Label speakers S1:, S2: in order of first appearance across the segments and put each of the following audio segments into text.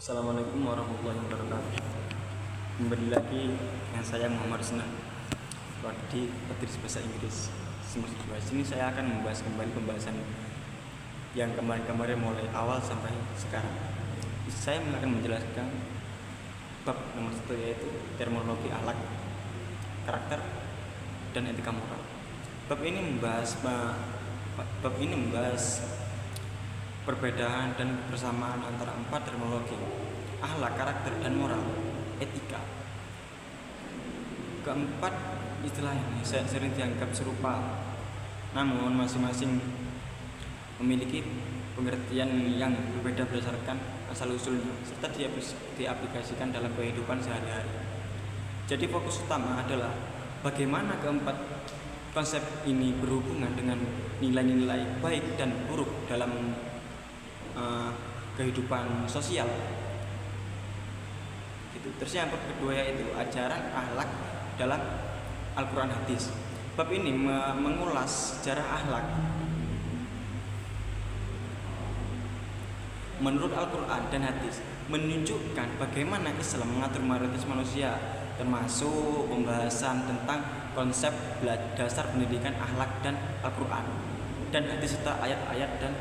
S1: Assalamualaikum warahmatullahi wabarakatuh. Kembali lagi dengan saya Muhammad Sinan di Petrus Bahasa Inggris. Di sini saya akan membahas kembali pembahasan yang kemarin-kemarin mulai awal sampai sekarang. Saya akan menjelaskan bab nomor 1, yaitu terminologi akhlak, karakter, dan etika moral. Bab ini membahas perbedaan dan persamaan antara 4 terminologi: akhlak, karakter, dan moral, etika. Keempat istilah ini sering dianggap serupa, namun masing-masing memiliki pengertian yang berbeda berdasarkan asal-usulnya serta diaplikasikan dalam kehidupan sehari-hari. Jadi fokus utama adalah bagaimana keempat konsep ini berhubungan dengan nilai-nilai baik dan buruk dalam kehidupan sosial gitu. Terus yang kedua yaitu ajaran akhlak dalam Al-Quran hadis. Bab ini mengulas sejarah akhlak menurut Al-Quran dan hadis, menunjukkan bagaimana Islam mengatur mayoritas manusia, termasuk pembahasan tentang konsep dasar pendidikan akhlak dan Al-Quran dan hadis serta ayat-ayat dan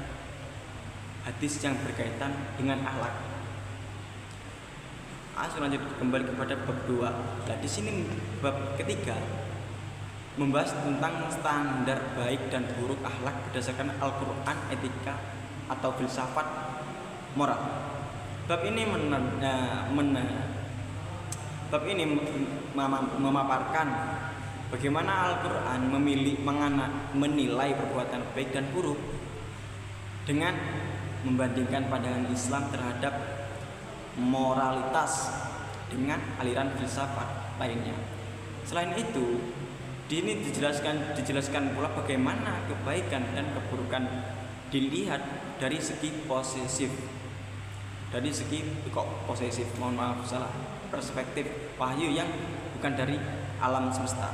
S1: hadis yang berkaitan dengan akhlak. Lanjut kembali kepada bab 2. Nah, di sini bab ketiga membahas tentang standar baik dan buruk akhlak berdasarkan Al-Quran, etika atau filsafat moral. Bab ini memaparkan bagaimana Al-Quran menilai perbuatan baik dan buruk dengan membandingkan pandangan Islam terhadap moralitas dengan aliran filsafat lainnya. Selain itu, ini dijelaskan pula bagaimana kebaikan dan keburukan dilihat dari segi posesif. Perspektif wahyu yang bukan dari alam semesta.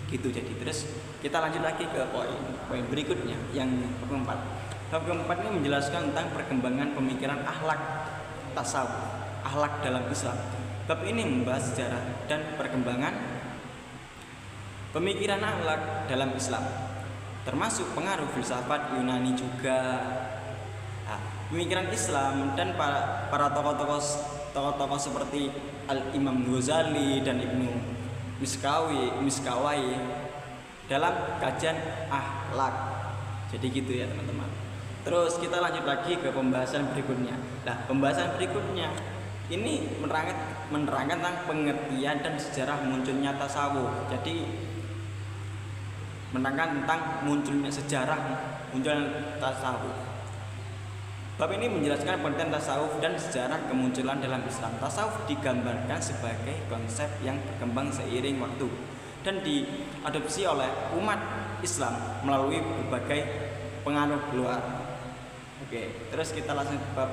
S1: Gitu. Jadi terus kita lanjut lagi ke poin berikutnya yang keempat. Bab keempat ini menjelaskan tentang perkembangan pemikiran akhlak tasawuf, akhlak dalam Islam. Bab ini membahas sejarah dan perkembangan pemikiran akhlak dalam Islam, termasuk pengaruh filsafat Yunani juga. Pemikiran Islam dan para tokoh-tokoh seperti Al-Imam Ghazali dan Ibnu Miskawai dalam kajian akhlak. Jadi gitu ya teman-teman. Terus kita lanjut lagi ke pembahasan berikutnya. Nah, pembahasan berikutnya ini menerangkan tentang pengertian dan sejarah munculnya tasawuf. Jadi menerangkan tentang munculnya tasawuf. Bab ini menjelaskan pengertian tasawuf dan sejarah kemunculan dalam Islam. Tasawuf digambarkan sebagai konsep yang berkembang seiring waktu dan diadopsi oleh umat Islam melalui berbagai pengaruh luar. Oke, terus kita langsung ke bab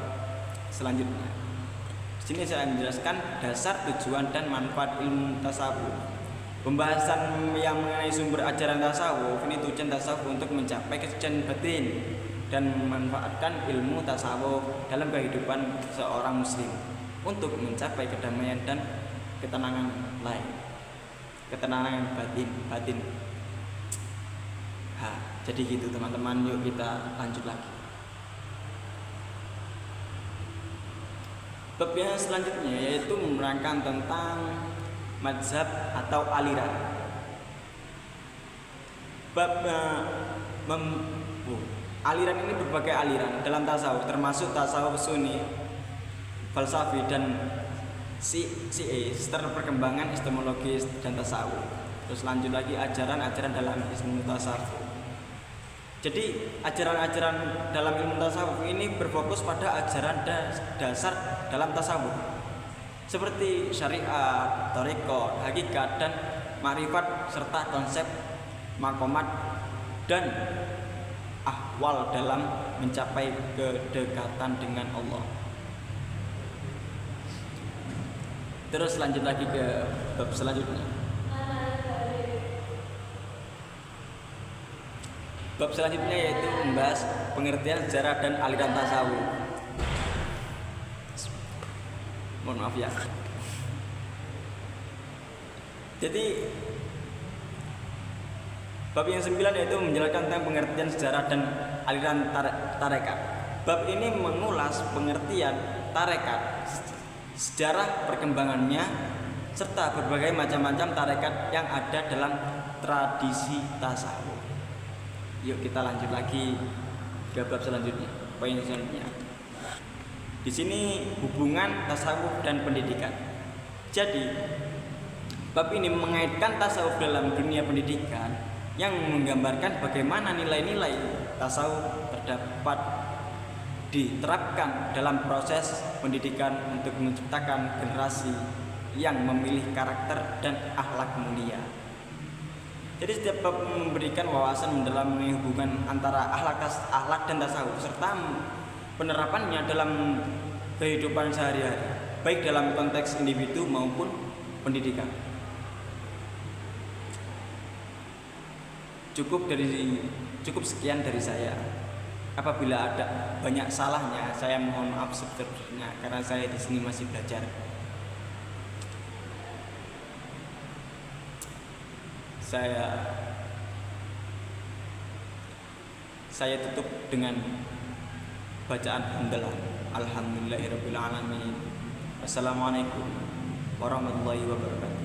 S1: selanjutnya. Di sini saya menjelaskan dasar, tujuan, dan manfaat ilmu tasawuf. Pembahasan yang mengenai sumber ajaran tasawuf. Ini tujuan tasawuf untuk mencapai kesucian batin dan memanfaatkan ilmu tasawuf dalam kehidupan seorang muslim untuk mencapai kedamaian dan ketenangan batin. Jadi gitu teman-teman, yuk kita lanjut lagi. Bab yang selanjutnya yaitu menerangkan tentang mazhab atau aliran. Aliran ini berbagai aliran dalam tasawuf, termasuk tasawuf Sunni, falsafi, dan Syi'i serta perkembangan epistemologi dan tasawuf. Terus lanjut lagi ajaran-ajaran dalam ilmu tasawuf. Jadi ajaran-ajaran dalam ilmu tasawuf ini berfokus pada ajaran dasar dalam tasawuf seperti syariat, thariqah, hakikat, dan ma'rifat serta konsep maqamat dan ahwal dalam mencapai kedekatan dengan Allah. Terus lanjut lagi ke bab selanjutnya. Bab selanjutnya yaitu membahas pengertian sejarah dan aliran tasawuf. Mohon maaf ya. Jadi bab yang 9 yaitu menjelaskan tentang pengertian sejarah dan aliran tarekat. Bab ini mengulas pengertian tarekat, sejarah perkembangannya, serta berbagai macam-macam tarekat yang ada dalam tradisi tasawuf. Yuk kita lanjut lagi ke bab selanjutnya, poin selanjutnya. Di sini hubungan tasawuf dan pendidikan. Jadi bab ini mengaitkan tasawuf dalam dunia pendidikan yang menggambarkan bagaimana nilai-nilai tasawuf terdapat diterapkan dalam proses pendidikan untuk menciptakan generasi yang memilih karakter dan akhlak mulia. Jadi setiap bab memberikan wawasan mendalam mengenai hubungan antara akhlak dan tasawuf serta penerapannya dalam kehidupan sehari-hari, baik dalam konteks individu maupun pendidikan. Cukup sekian dari saya. Apabila ada banyak salahnya, saya mohon maaf sebetulnya karena saya di sini masih belajar. Saya tutup dengan bacaan hamdalah. Alhamdulillahirabbil alamin. Wassalamualaikum warahmatullahi wabarakatuh.